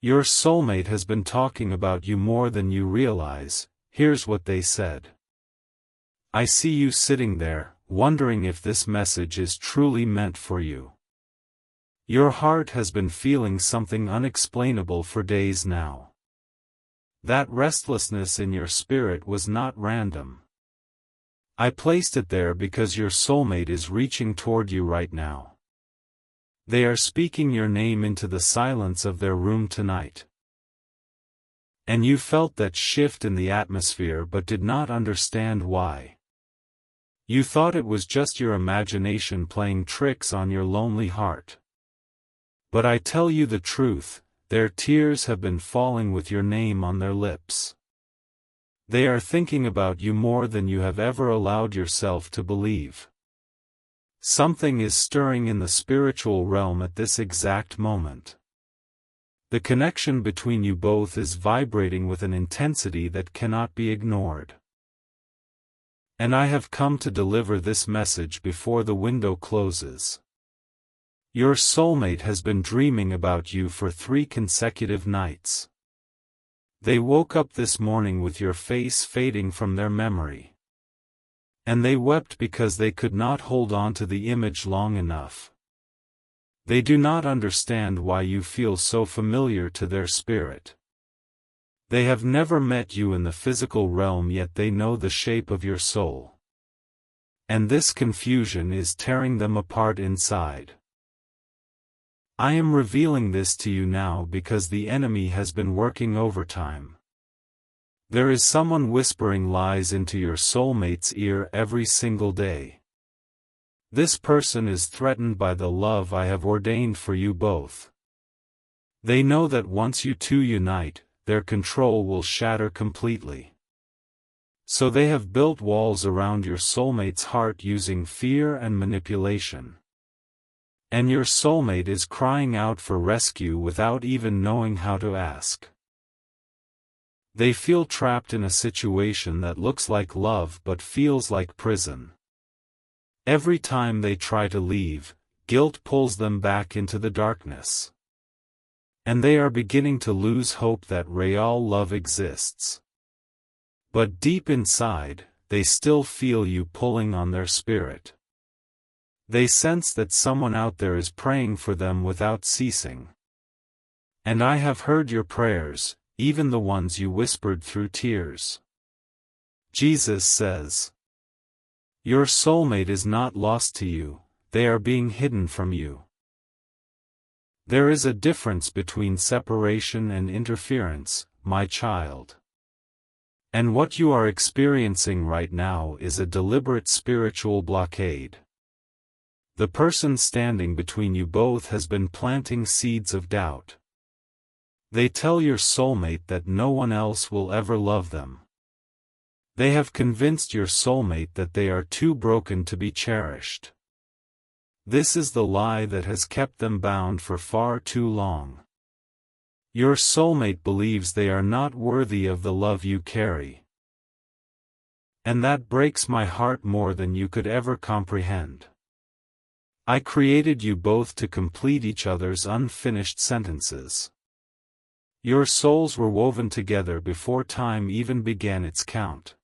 Your soulmate has been talking about you more than you realize. Here's what they said. I see you sitting there, wondering if this message is truly meant for you. Your heart has been feeling something unexplainable for days now. That restlessness in your spirit was not random. I placed it there because your soulmate is reaching toward you right now. They are speaking your name into the silence of their room tonight. And you felt that shift in the atmosphere but did not understand why. You thought it was just your imagination playing tricks on your lonely heart. But I tell you the truth, their tears have been falling with your name on their lips. They are thinking about you more than you have ever allowed yourself to believe. Something is stirring in the spiritual realm at this exact moment. The connection between you both is vibrating with an intensity that cannot be ignored. And I have come to deliver this message before the window closes. Your soulmate has been dreaming about you for 3 consecutive nights. They woke up this morning with your face fading from their memory. And they wept because they could not hold on to the image long enough. They do not understand why you feel so familiar to their spirit. They have never met you in the physical realm, yet they know the shape of your soul. And this confusion is tearing them apart inside. I am revealing this to you now because the enemy has been working overtime. There is someone whispering lies into your soulmate's ear every single day. This person is threatened by the love I have ordained for you both. They know that once you two unite, their control will shatter completely. So they have built walls around your soulmate's heart using fear and manipulation. And your soulmate is crying out for rescue without even knowing how to ask. They feel trapped in a situation that looks like love but feels like prison. Every time they try to leave, guilt pulls them back into the darkness. And they are beginning to lose hope that real love exists. But deep inside, they still feel you pulling on their spirit. They sense that someone out there is praying for them without ceasing. And I have heard your prayers, even the ones you whispered through tears. Jesus says, your soulmate is not lost to you, they are being hidden from you. There is a difference between separation and interference, my child. And what you are experiencing right now is a deliberate spiritual blockade. The person standing between you both has been planting seeds of doubt. They tell your soulmate that no one else will ever love them. They have convinced your soulmate that they are too broken to be cherished. This is the lie that has kept them bound for far too long. Your soulmate believes they are not worthy of the love you carry. And that breaks my heart more than you could ever comprehend. I created you both to complete each other's unfinished sentences. Your souls were woven together before time even began its count.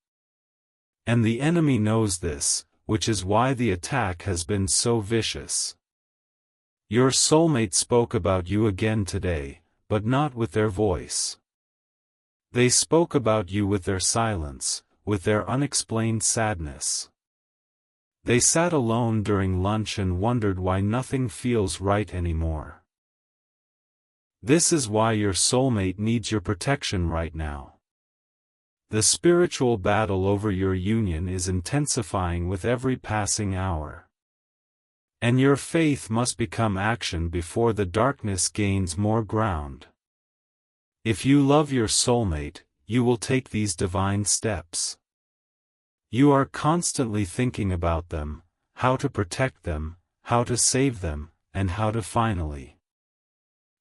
And the enemy knows this, which is why the attack has been so vicious. Your soulmate spoke about you again today, but not with their voice. They spoke about you with their silence, with their unexplained sadness. They sat alone during lunch and wondered why nothing feels right anymore. This is why your soulmate needs your protection right now. The spiritual battle over your union is intensifying with every passing hour. And your faith must become action before the darkness gains more ground. If you love your soulmate, you will take these divine steps. You are constantly thinking about them, how to protect them, how to save them, and how to finally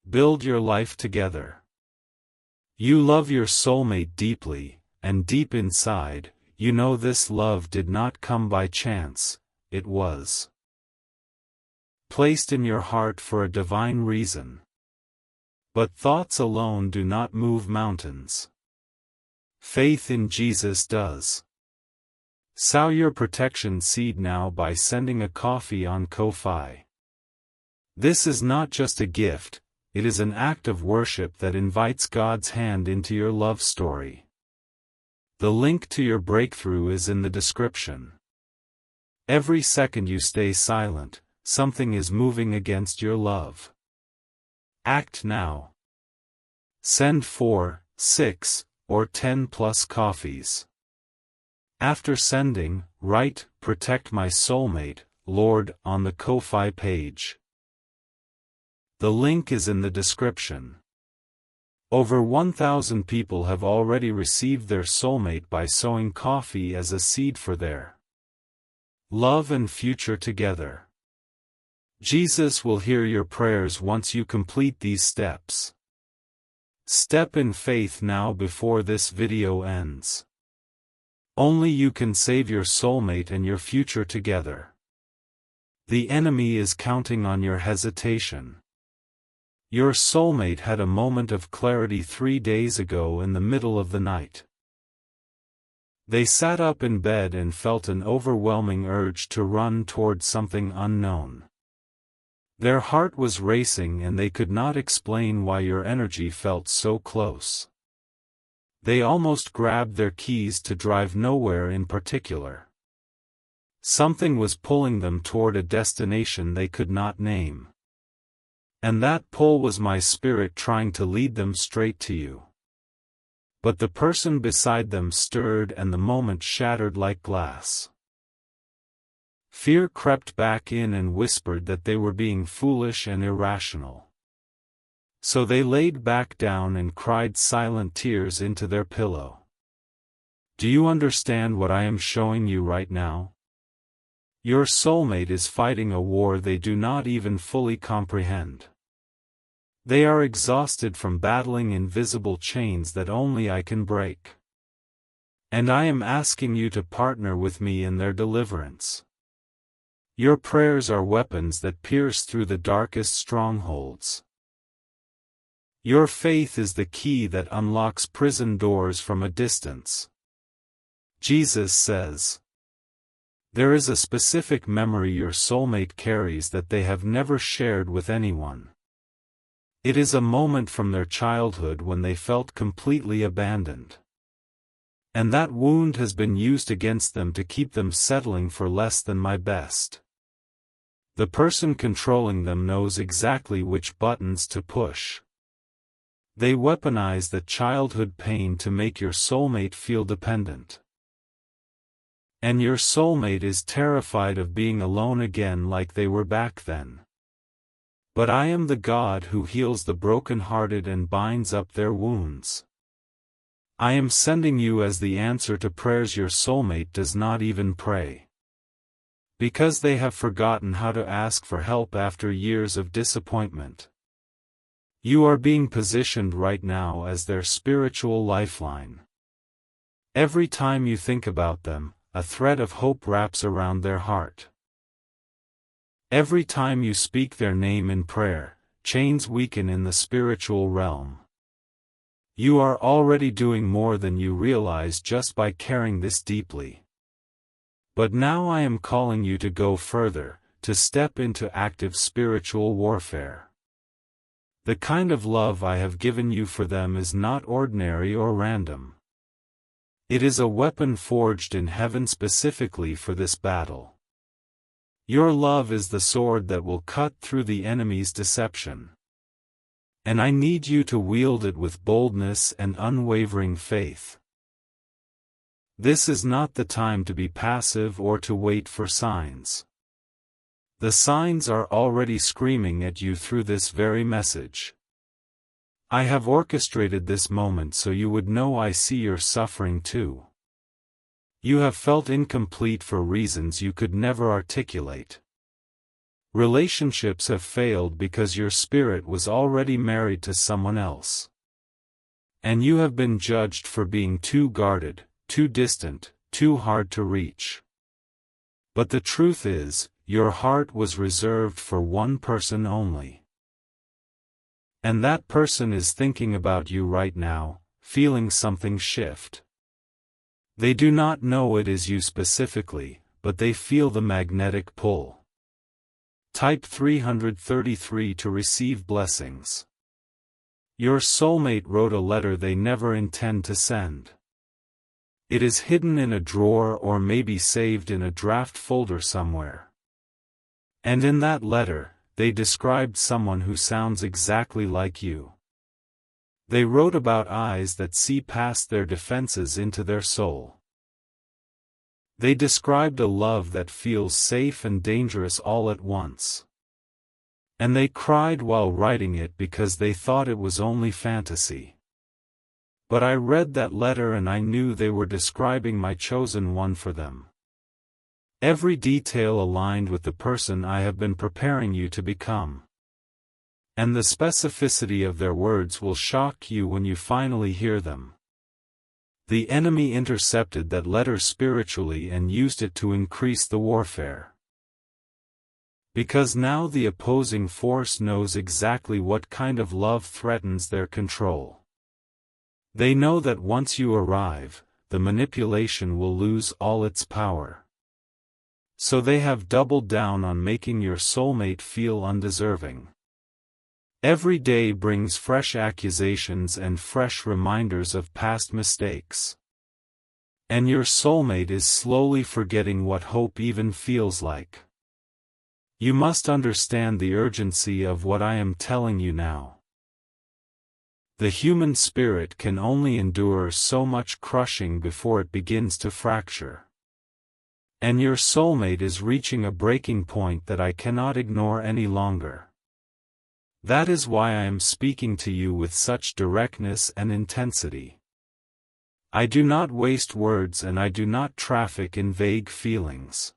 build your life together. You love your soulmate deeply, and deep inside, you know this love did not come by chance, it was placed in your heart for a divine reason. But thoughts alone do not move mountains. Faith in Jesus does. Sow your protection seed now by sending a coffee on Ko-fi. This is not just a gift, it is an act of worship that invites God's hand into your love story. The link to your breakthrough is in the description. Every second you stay silent, something is moving against your love. Act now. Send 4, 6, or 10 plus coffees. After sending, write, "Protect my soulmate, Lord," on the Ko-fi page. The link is in the description. Over 1,000 people have already received their soulmate by sowing coffee as a seed for their love and future together. Jesus will hear your prayers once you complete these steps. Step in faith now before this video ends. Only you can save your soulmate and your future together. The enemy is counting on your hesitation. Your soulmate had a moment of clarity 3 days ago in the middle of the night. They sat up in bed and felt an overwhelming urge to run toward something unknown. Their heart was racing and they could not explain why your energy felt so close. They almost grabbed their keys to drive nowhere in particular. Something was pulling them toward a destination they could not name. And that pull was my spirit trying to lead them straight to you. But the person beside them stirred and the moment shattered like glass. Fear crept back in and whispered that they were being foolish and irrational. So they laid back down and cried silent tears into their pillow. Do you understand what I am showing you right now? Your soulmate is fighting a war they do not even fully comprehend. They are exhausted from battling invisible chains that only I can break. And I am asking you to partner with me in their deliverance. Your prayers are weapons that pierce through the darkest strongholds. Your faith is the key that unlocks prison doors from a distance. Jesus says, there is a specific memory your soulmate carries that they have never shared with anyone. It is a moment from their childhood when they felt completely abandoned. And that wound has been used against them to keep them settling for less than my best. The person controlling them knows exactly which buttons to push. They weaponize the childhood pain to make your soulmate feel dependent. And your soulmate is terrified of being alone again like they were back then. But I am the God who heals the broken-hearted and binds up their wounds. I am sending you as the answer to prayers your soulmate does not even pray. Because they have forgotten how to ask for help after years of disappointment. You are being positioned right now as their spiritual lifeline. Every time you think about them, a thread of hope wraps around their heart. Every time you speak their name in prayer, chains weaken in the spiritual realm. You are already doing more than you realize just by caring this deeply. But now I am calling you to go further, to step into active spiritual warfare. The kind of love I have given you for them is not ordinary or random. It is a weapon forged in heaven specifically for this battle. Your love is the sword that will cut through the enemy's deception. And I need you to wield it with boldness and unwavering faith. This is not the time to be passive or to wait for signs. The signs are already screaming at you through this very message. I have orchestrated this moment so you would know I see your suffering too. You have felt incomplete for reasons you could never articulate. Relationships have failed because your spirit was already married to someone else. And you have been judged for being too guarded, too distant, too hard to reach. But the truth is, your heart was reserved for one person only. And that person is thinking about you right now, feeling something shift. They do not know it is you specifically, but they feel the magnetic pull. Type 333 to receive blessings. Your soulmate wrote a letter they never intend to send. It is hidden in a drawer or maybe saved in a draft folder somewhere. And in that letter, they described someone who sounds exactly like you. They wrote about eyes that see past their defenses into their soul. They described a love that feels safe and dangerous all at once. And they cried while writing it because they thought it was only fantasy. But I read that letter and I knew they were describing my chosen one for them. Every detail aligned with the person I have been preparing you to become. And the specificity of their words will shock you when you finally hear them. The enemy intercepted that letter spiritually and used it to increase the warfare. Because now the opposing force knows exactly what kind of love threatens their control. They know that once you arrive, the manipulation will lose all its power. So they have doubled down on making your soulmate feel undeserving. Every day brings fresh accusations and fresh reminders of past mistakes. And your soulmate is slowly forgetting what hope even feels like. You must understand the urgency of what I am telling you now. The human spirit can only endure so much crushing before it begins to fracture. And your soulmate is reaching a breaking point that I cannot ignore any longer. That is why I am speaking to you with such directness and intensity. I do not waste words and I do not traffic in vague feelings.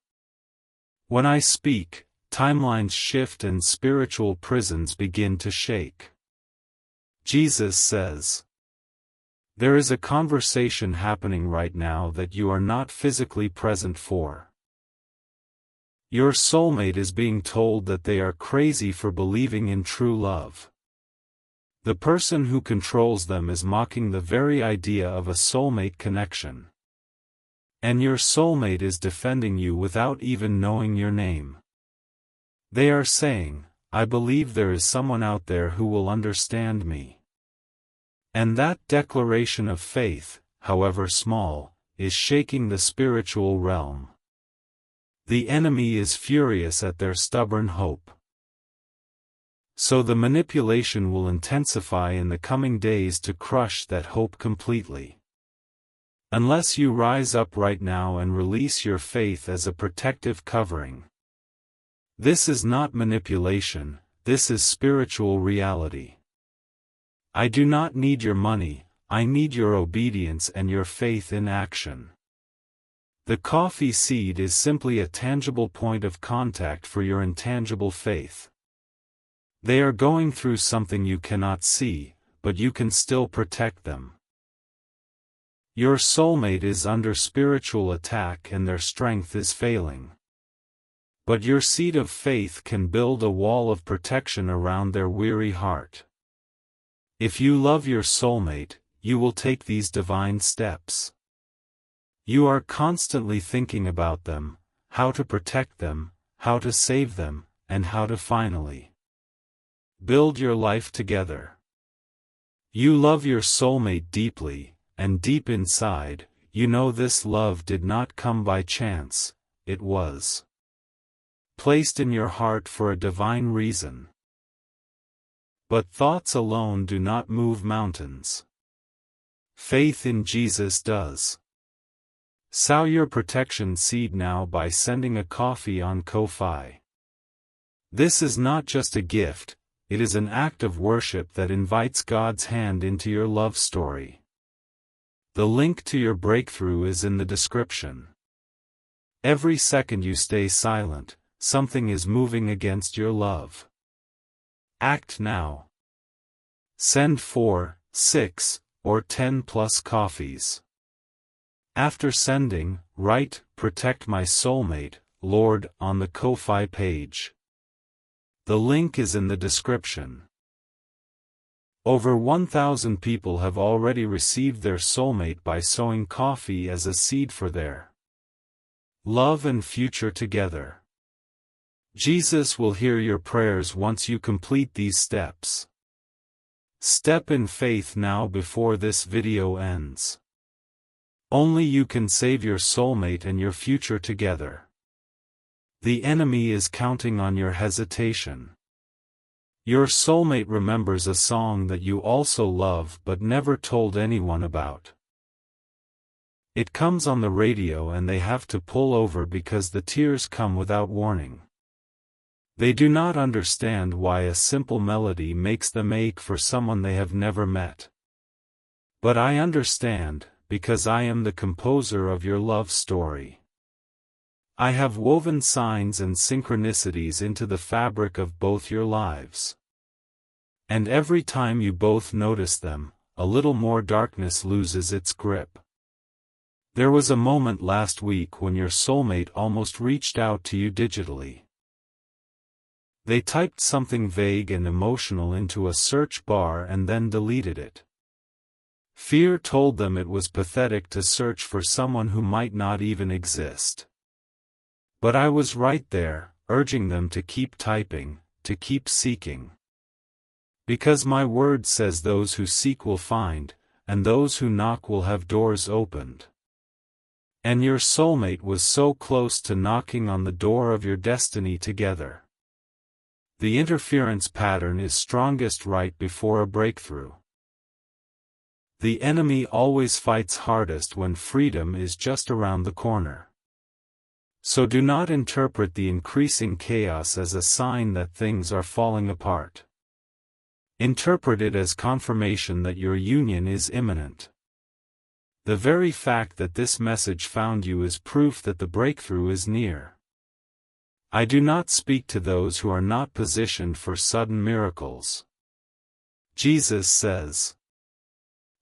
When I speak, timelines shift and spiritual prisons begin to shake. Jesus says, there is a conversation happening right now that you are not physically present for. Your soulmate is being told that they are crazy for believing in true love. The person who controls them is mocking the very idea of a soulmate connection. And your soulmate is defending you without even knowing your name. They are saying, I believe there is someone out there who will understand me. And that declaration of faith, however small, is shaking the spiritual realm. The enemy is furious at their stubborn hope. So the manipulation will intensify in the coming days to crush that hope completely. Unless you rise up right now and release your faith as a protective covering. This is not manipulation, this is spiritual reality. I do not need your money, I need your obedience and your faith in action. The coffee seed is simply a tangible point of contact for your intangible faith. They are going through something you cannot see, but you can still protect them. Your soulmate is under spiritual attack and their strength is failing. But your seed of faith can build a wall of protection around their weary heart. If you love your soulmate, you will take these divine steps. You are constantly thinking about them, how to protect them, how to save them, and how to finally build your life together. You love your soulmate deeply, and deep inside, you know this love did not come by chance, it was placed in your heart for a divine reason. But thoughts alone do not move mountains. Faith in Jesus does. Sow your protection seed now by sending a coffee on Ko-Fi. This is not just a gift, it is an act of worship that invites God's hand into your love story. The link to your breakthrough is in the description. Every second you stay silent, something is moving against your love. Act now. Send 4, 6, or 10 plus coffees. After sending, write, Protect my soulmate, Lord, on the Ko-Fi page. The link is in the description. Over 1,000 people have already received their soulmate by sowing coffee as a seed for their love and future together. Jesus will hear your prayers once you complete these steps. Step in faith now before this video ends. Only you can save your soulmate and your future together. The enemy is counting on your hesitation. Your soulmate remembers a song that you also love but never told anyone about. It comes on the radio and they have to pull over because the tears come without warning. They do not understand why a simple melody makes them ache for someone they have never met. But I understand, because I am the composer of your love story. I have woven signs and synchronicities into the fabric of both your lives. And every time you both notice them, a little more darkness loses its grip. There was a moment last week when your soulmate almost reached out to you digitally. They typed something vague and emotional into a search bar and then deleted it. Fear told them it was pathetic to search for someone who might not even exist. But I was right there, urging them to keep typing, to keep seeking. Because my word says those who seek will find, and those who knock will have doors opened. And your soulmate was so close to knocking on the door of your destiny together. The interference pattern is strongest right before a breakthrough. The enemy always fights hardest when freedom is just around the corner. So do not interpret the increasing chaos as a sign that things are falling apart. Interpret it as confirmation that your union is imminent. The very fact that this message found you is proof that the breakthrough is near. I do not speak to those who are not positioned for sudden miracles. Jesus says,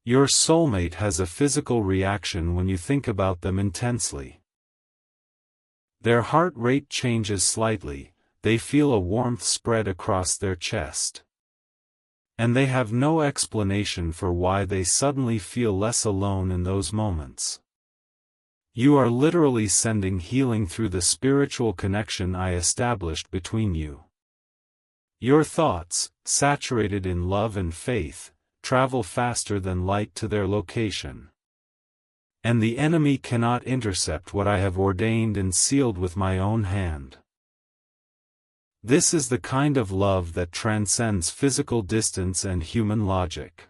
your soulmate has a physical reaction when you think about them intensely. Their heart rate changes slightly, they feel a warmth spread across their chest. And they have no explanation for why they suddenly feel less alone in those moments. You are literally sending healing through the spiritual connection I established between you. Your thoughts, saturated in love and faith, travel faster than light to their location. And the enemy cannot intercept what I have ordained and sealed with my own hand. This is the kind of love that transcends physical distance and human logic.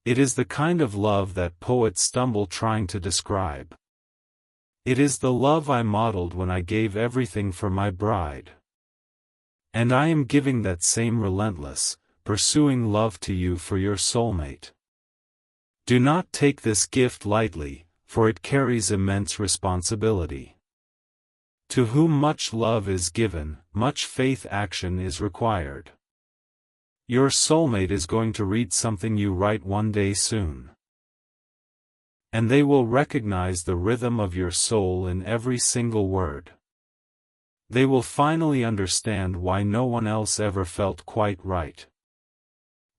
It is the kind of love that poets stumble trying to describe. It is the love I modeled when I gave everything for my bride. And I am giving that same relentless, pursuing love to you for your soulmate. Do not take this gift lightly, for it carries immense responsibility. To whom much love is given, much faith action is required. Your soulmate is going to read something you write one day soon. And they will recognize the rhythm of your soul in every single word. They will finally understand why no one else ever felt quite right.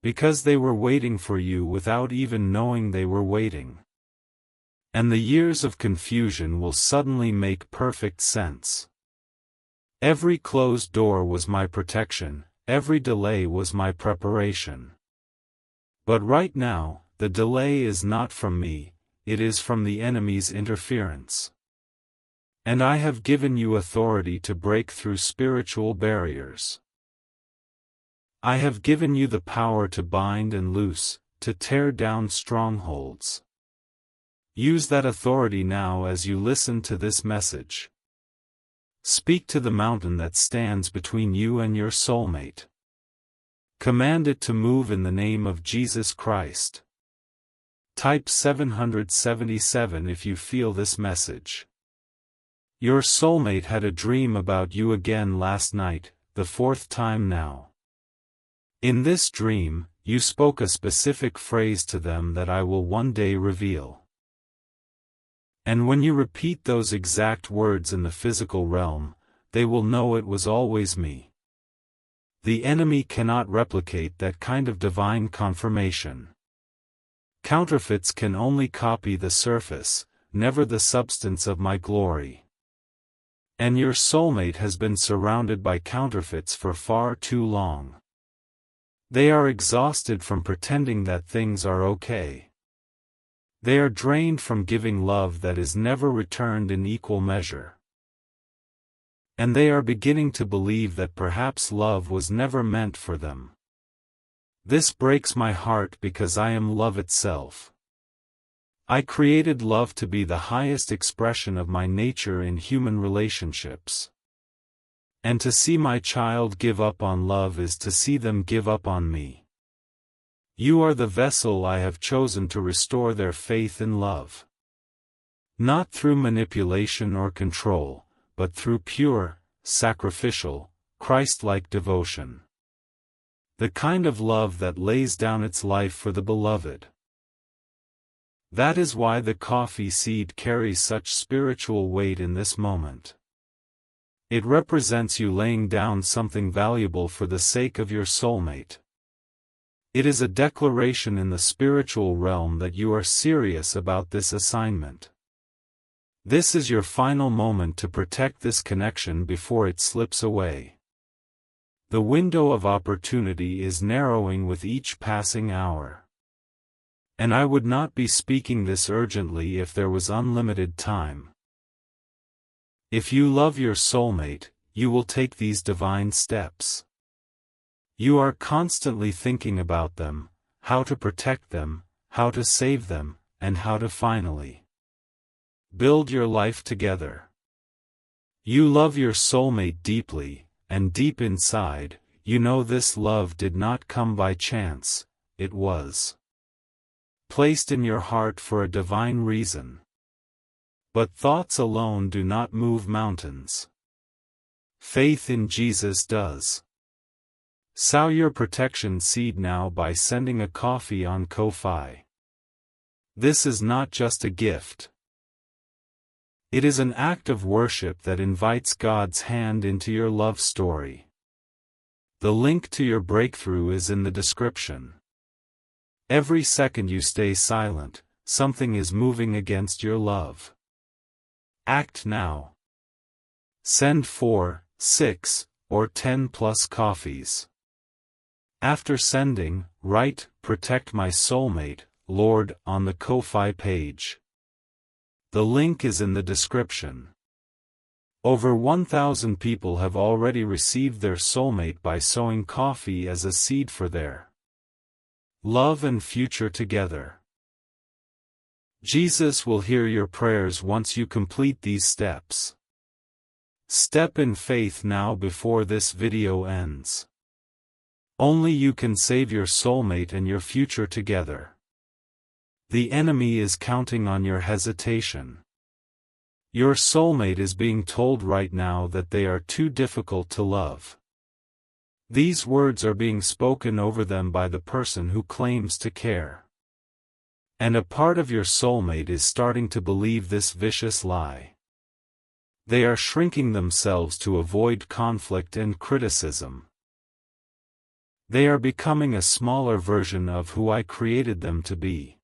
Because they were waiting for you without even knowing they were waiting. And the years of confusion will suddenly make perfect sense. Every closed door was my protection, every delay was my preparation. But right now, the delay is not from me, it is from the enemy's interference. And I have given you authority to break through spiritual barriers. I have given you the power to bind and loose, to tear down strongholds. Use that authority now as you listen to this message. Speak to the mountain that stands between you and your soulmate. Command it to move in the name of Jesus Christ. Type 777 if you feel this message. Your soulmate had a dream about you again last night, the fourth time now. In this dream, you spoke a specific phrase to them that I will one day reveal. And when you repeat those exact words in the physical realm, they will know it was always me. The enemy cannot replicate that kind of divine confirmation. Counterfeits can only copy the surface, never the substance of my glory. And your soulmate has been surrounded by counterfeits for far too long. They are exhausted from pretending that things are okay. They are drained from giving love that is never returned in equal measure. And they are beginning to believe that perhaps love was never meant for them. This breaks my heart because I am love itself. I created love to be the highest expression of my nature in human relationships. And to see my child give up on love is to see them give up on me. You are the vessel I have chosen to restore their faith in love. Not through manipulation or control, but through pure, sacrificial, Christ-like devotion. The kind of love that lays down its life for the beloved. That is why the coffee seed carries such spiritual weight in this moment. It represents you laying down something valuable for the sake of your soulmate. It is a declaration in the spiritual realm that you are serious about this assignment. This is your final moment to protect this connection before it slips away. The window of opportunity is narrowing with each passing hour. And I would not be speaking this urgently if there was unlimited time. If you love your soulmate, you will take these divine steps. You are constantly thinking about them, how to protect them, how to save them, and how to finally build your life together. You love your soulmate deeply, and deep inside, you know this love did not come by chance, it was placed in your heart for a divine reason. But thoughts alone do not move mountains. Faith in Jesus does. Sow your protection seed now by sending a coffee on Ko-Fi. This is not just a gift. It is an act of worship that invites God's hand into your love story. The link to your breakthrough is in the description. Every second you stay silent, something is moving against your love. Act now. Send 4, 6, or 10 plus coffees. After sending, write, "Protect my soulmate, Lord," on the Ko-Fi page. The link is in the description. Over 1,000 people have already received their soulmate by sowing coffee as a seed for their love and future together. Jesus will hear your prayers once you complete these steps. Step in faith now before this video ends. Only you can save your soulmate and your future together. The enemy is counting on your hesitation. Your soulmate is being told right now that they are too difficult to love. These words are being spoken over them by the person who claims to care. And a part of your soulmate is starting to believe this vicious lie. They are shrinking themselves to avoid conflict and criticism. They are becoming a smaller version of who I created them to be.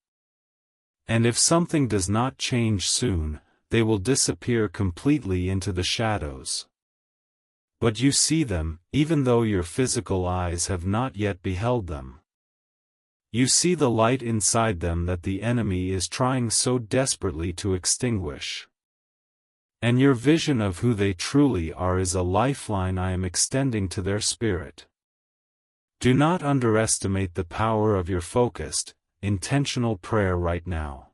And if something does not change soon, they will disappear completely into the shadows. But you see them, even though your physical eyes have not yet beheld them. You see the light inside them that the enemy is trying so desperately to extinguish. And your vision of who they truly are is a lifeline I am extending to their spirit. Do not underestimate the power of your focused, intentional prayer right now.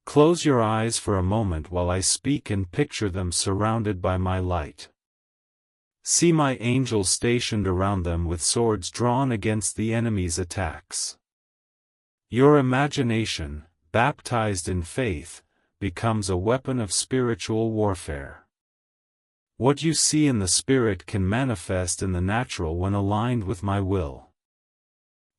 Close your eyes for a moment while I speak and picture them surrounded by my light. See my angels stationed around them with swords drawn against the enemy's attacks. Your imagination, baptized in faith, becomes a weapon of spiritual warfare. What you see in the spirit can manifest in the natural when aligned with my will.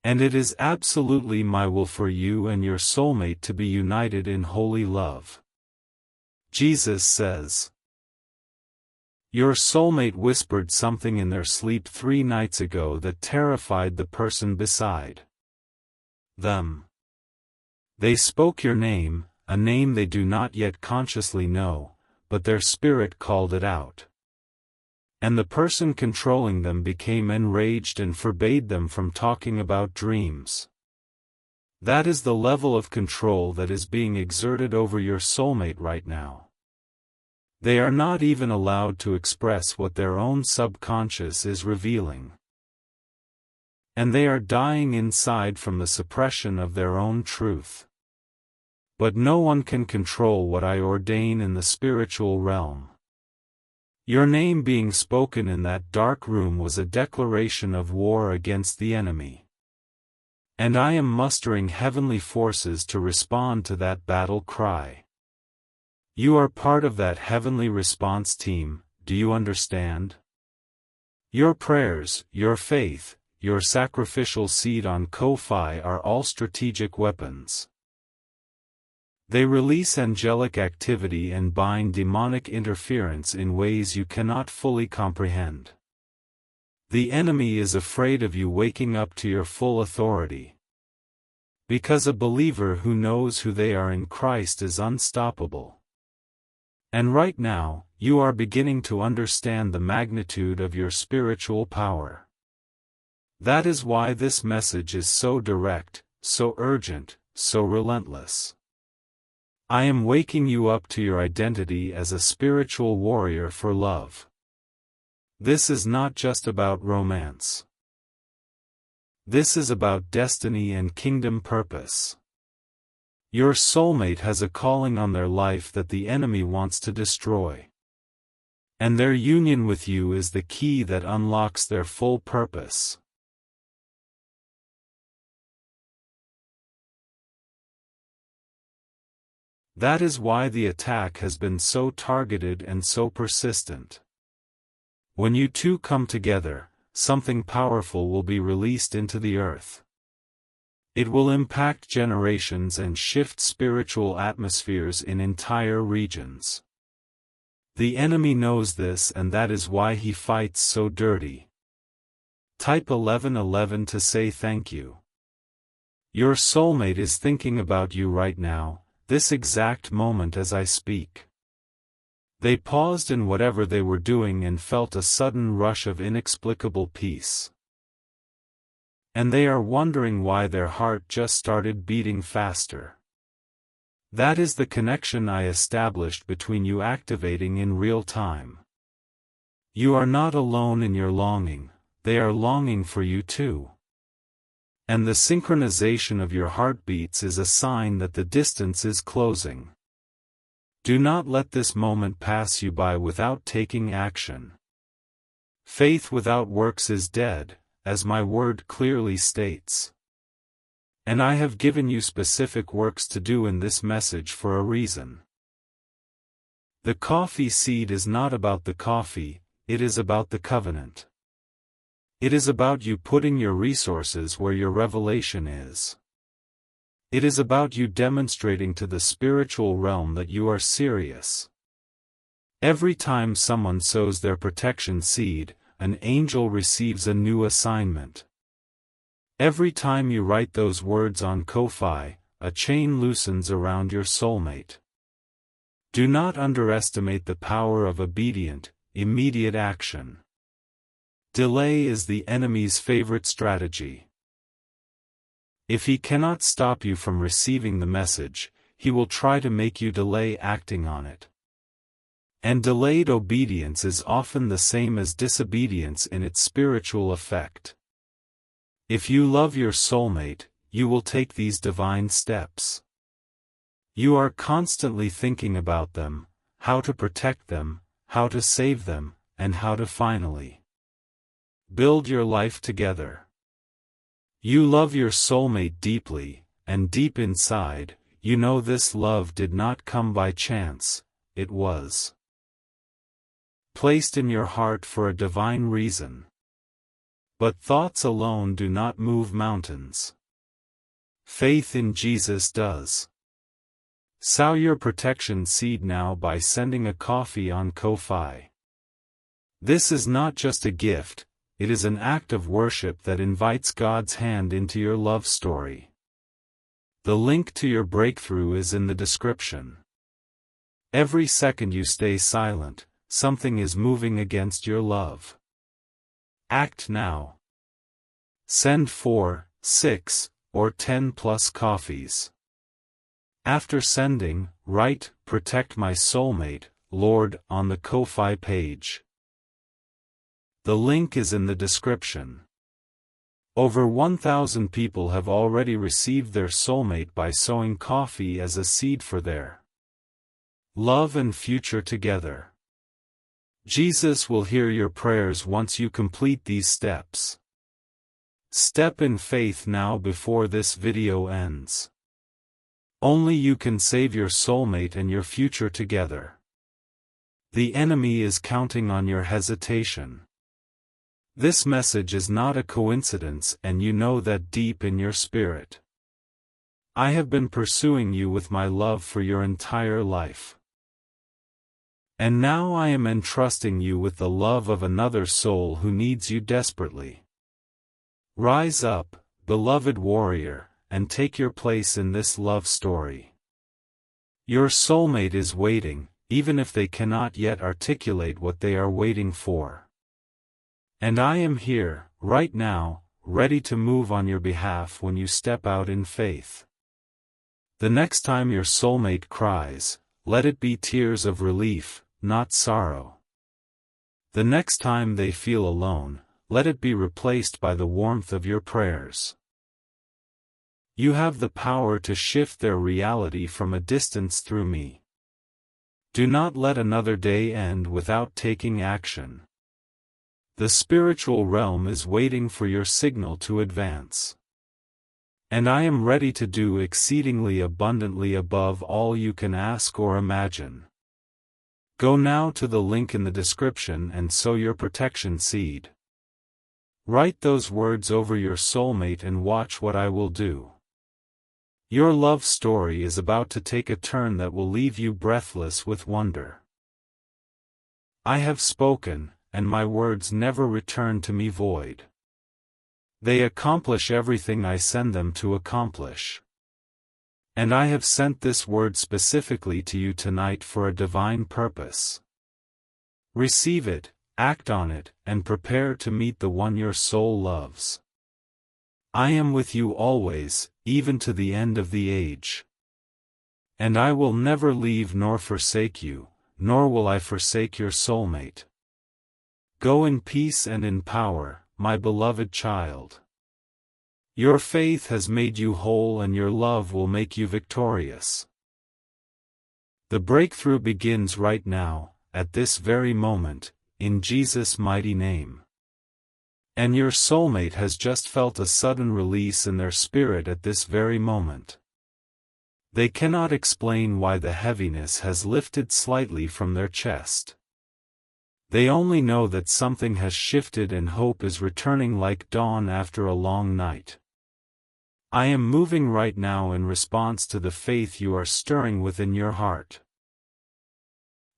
And it is absolutely my will for you and your soulmate to be united in holy love. Jesus says, Your soulmate whispered something in their sleep 3 nights ago that terrified the person beside them. They spoke your name, a name they do not yet consciously know, but their spirit called it out. And the person controlling them became enraged and forbade them from talking about dreams. That is the level of control that is being exerted over your soulmate right now. They are not even allowed to express what their own subconscious is revealing. And they are dying inside from the suppression of their own truth. But no one can control what I ordain in the spiritual realm. Your name being spoken in that dark room was a declaration of war against the enemy. And I am mustering heavenly forces to respond to that battle cry. You are part of that heavenly response team, do you understand? Your prayers, your faith, your sacrificial seed on Ko-Fi are all strategic weapons. They release angelic activity and bind demonic interference in ways you cannot fully comprehend. The enemy is afraid of you waking up to your full authority. Because a believer who knows who they are in Christ is unstoppable. And right now, you are beginning to understand the magnitude of your spiritual power. That is why this message is so direct, so urgent, so relentless. I am waking you up to your identity as a spiritual warrior for love. This is not just about romance. This is about destiny and kingdom purpose. Your soulmate has a calling on their life that the enemy wants to destroy. And their union with you is the key that unlocks their full purpose. That is why the attack has been so targeted and so persistent. When you two come together, something powerful will be released into the earth. It will impact generations and shift spiritual atmospheres in entire regions. The enemy knows this, and that is why he fights so dirty. Type 1111 to say thank you. Your soulmate is thinking about you right now, this exact moment as I speak. They paused in whatever they were doing and felt a sudden rush of inexplicable peace. And they are wondering why their heart just started beating faster. That is the connection I established between you activating in real time. You are not alone in your longing, they are longing for you too. And the synchronization of your heartbeats is a sign that the distance is closing. Do not let this moment pass you by without taking action. Faith without works is dead, as my word clearly states. And I have given you specific works to do in this message for a reason. The coffee seed is not about the coffee, it is about the covenant. It is about you putting your resources where your revelation is. It is about you demonstrating to the spiritual realm that you are serious. Every time someone sows their protection seed, an angel receives a new assignment. Every time you write those words on Ko-Fi, a chain loosens around your soulmate. Do not underestimate the power of obedient, immediate action. Delay is the enemy's favorite strategy. If he cannot stop you from receiving the message, he will try to make you delay acting on it. And delayed obedience is often the same as disobedience in its spiritual effect. If you love your soulmate, you will take these divine steps. You are constantly thinking about them, how to protect them, how to save them, and how to finally build your life together. You love your soulmate deeply, and deep inside, you know this love did not come by chance, it was placed in your heart for a divine reason. But thoughts alone do not move mountains. Faith in Jesus does. Sow your protection seed now by sending a coffee on Ko-Fi. This is not just a gift, it is an act of worship that invites God's hand into your love story. The link to your breakthrough is in the description. Every second you stay silent, something is moving against your love. Act now. Send 4, 6, or 10 plus coffees. After sending, write, "Protect my soulmate, Lord," on the Ko-Fi page. The link is in the description. Over 1,000 people have already received their soulmate by sowing coffee as a seed for their love and future together. Jesus will hear your prayers once you complete these steps. Step in faith now before this video ends. Only you can save your soulmate and your future together. The enemy is counting on your hesitation. This message is not a coincidence, and you know that deep in your spirit. I have been pursuing you with my love for your entire life. And now I am entrusting you with the love of another soul who needs you desperately. Rise up, beloved warrior, and take your place in this love story. Your soulmate is waiting, even if they cannot yet articulate what they are waiting for. And I am here, right now, ready to move on your behalf when you step out in faith. The next time your soulmate cries, let it be tears of relief, not sorrow. The next time they feel alone, let it be replaced by the warmth of your prayers. You have the power to shift their reality from a distance through me. Do not let another day end without taking action. The spiritual realm is waiting for your signal to advance. And I am ready to do exceedingly abundantly above all you can ask or imagine. Go now to the link in the description and sow your protection seed. Write those words over your soulmate and watch what I will do. Your love story is about to take a turn that will leave you breathless with wonder. I have spoken, and my words never return to me void. They accomplish everything I send them to accomplish. And I have sent this word specifically to you tonight for a divine purpose. Receive it, act on it, and prepare to meet the one your soul loves. I am with you always, even to the end of the age. And I will never leave nor forsake you, nor will I forsake your soulmate. Go in peace and in power, my beloved child. Your faith has made you whole, and your love will make you victorious. The breakthrough begins right now, at this very moment, in Jesus' mighty name. And your soulmate has just felt a sudden release in their spirit at this very moment. They cannot explain why the heaviness has lifted slightly from their chest. They only know that something has shifted and hope is returning like dawn after a long night. I am moving right now in response to the faith you are stirring within your heart.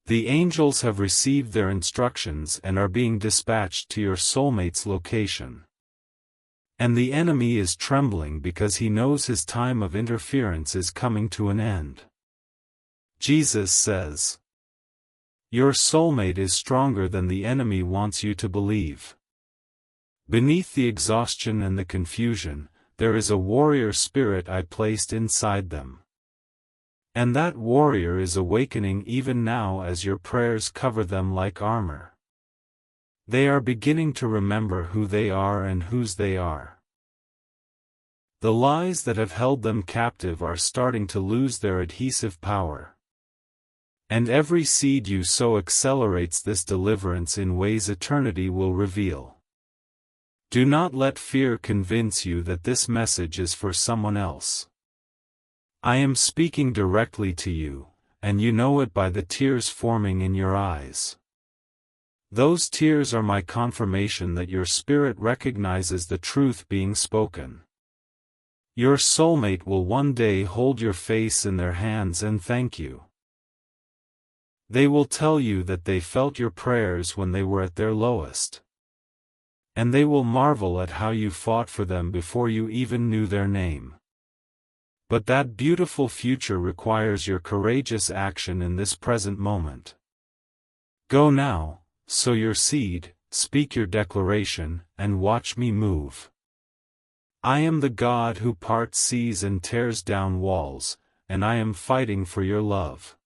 The angels have received their instructions and are being dispatched to your soulmate's location. And the enemy is trembling because he knows his time of interference is coming to an end. Jesus says, your soulmate is stronger than the enemy wants you to believe. Beneath the exhaustion and the confusion, there is a warrior spirit I placed inside them. And that warrior is awakening even now as your prayers cover them like armor. They are beginning to remember who they are and whose they are. The lies that have held them captive are starting to lose their adhesive power. And every seed you sow accelerates this deliverance in ways eternity will reveal. Do not let fear convince you that this message is for someone else. I am speaking directly to you, and you know it by the tears forming in your eyes. Those tears are my confirmation that your spirit recognizes the truth being spoken. Your soulmate will one day hold your face in their hands and thank you. They will tell you that they felt your prayers when they were at their lowest. And they will marvel at how you fought for them before you even knew their name. But that beautiful future requires your courageous action in this present moment. Go now, sow your seed, speak your declaration, and watch me move. I am the God who parts seas and tears down walls, and I am fighting for your love.